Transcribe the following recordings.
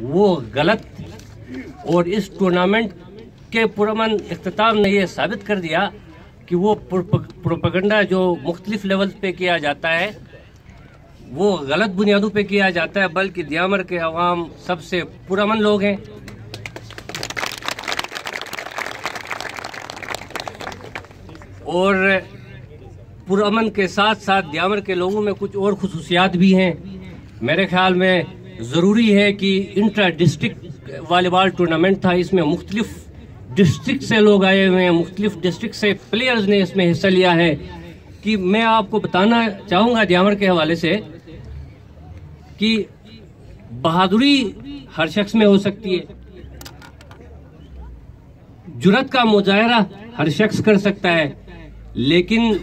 वो गलत। और इस टूर्नामेंट के पुरअमन इख्तिताम ने यह साबित कर दिया कि वो प्रोपेगेंडा जो मुख्तलिफ लेवल पे किया जाता है वो गलत बुनियादों पे किया जाता है, बल्कि दियामर के अवाम सबसे पुरअमन लोग हैं। और पुरअमन के साथ साथ दियामर के लोगों में कुछ और खुसूसियात भी हैं। मेरे ख्याल में ज़रूरी है कि इंट्रा डिस्ट्रिक्ट वॉलीबॉल टूर्नामेंट था, इसमें मुख्तलिफ डिस्ट्रिक्ट से लोग आए हुए हैं, मुख्तलिफ डिस्ट्रिक्ट से प्लेयर्स ने इसमें हिस्सा लिया है। कि मैं आपको बताना चाहूँगा दियामर के हवाले से कि बहादुरी हर शख्स में हो सकती है, जुर्रत का मुजाहरा हर शख्स कर सकता है, लेकिन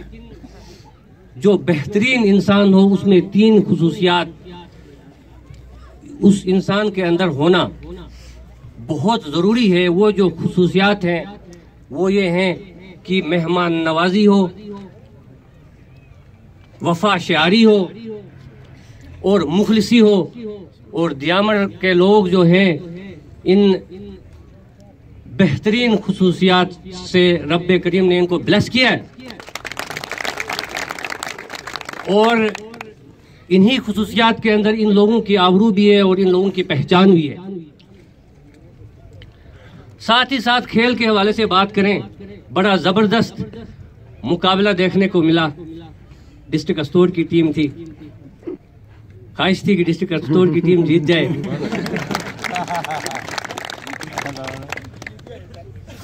जो बेहतरीन इंसान हो उसमें 3 खुसूसियात उस इंसान के अंदर होना बहुत ज़रूरी है। वो जो खुसूसियात हैं वो ये हैं कि मेहमान नवाजी हो, वफा शारी हो और मुखलिसी हो। और दियामर के लोग जो हैं इन बेहतरीन खुसूसियात से रब्बे करीम ने इनको ब्लेस किया है और इन्हीं खुसूसियात के अंदर इन लोगों की आबरू भी है और इन लोगों की पहचान भी है। साथ ही साथ खेल के हवाले से बात करें, बड़ा ज़बरदस्त मुकाबला देखने को मिला। डिस्ट्रिक्ट अस्तोर की टीम थी, ख्वाहिश थी कि डिस्ट्रिक्ट अस्तोर की टीम जीत जाए,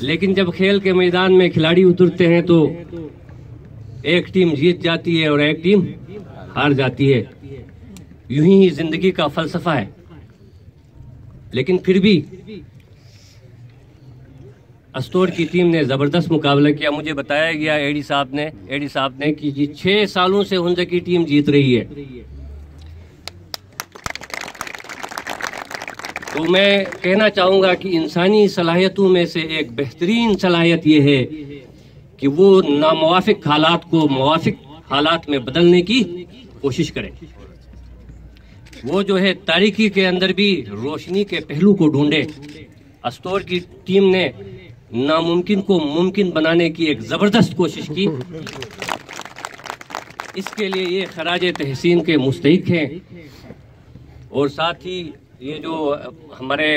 लेकिन जब खेल के मैदान में खिलाड़ी उतरते हैं तो एक टीम जीत जाती है और एक टीम हार जाती है। यूं ही जिंदगी का फलसफा है। लेकिन फिर भी अस्तोर की टीम ने जबरदस्त मुकाबला किया। मुझे बताया गया एडी साहब ने कि जी 6 सालों से हुंजा की टीम जीत रही है। तो मैं कहना चाहूंगा कि इंसानी सलाहियतों में से एक बेहतरीन सलाहियत यह है कि वो नामुवाफिक हालात को मुवाफिक हालात में बदलने की कोशिश करें। वो जो है तारीकी के अंदर भी रोशनी के पहलू को ढूंढे। अस्तोर की टीम ने नामुमकिन को मुमकिन बनाने की एक जबरदस्त कोशिश की। इसके लिए ये खराजे तहसीन के मुस्तहिक हैं। और साथ ही ये जो हमारे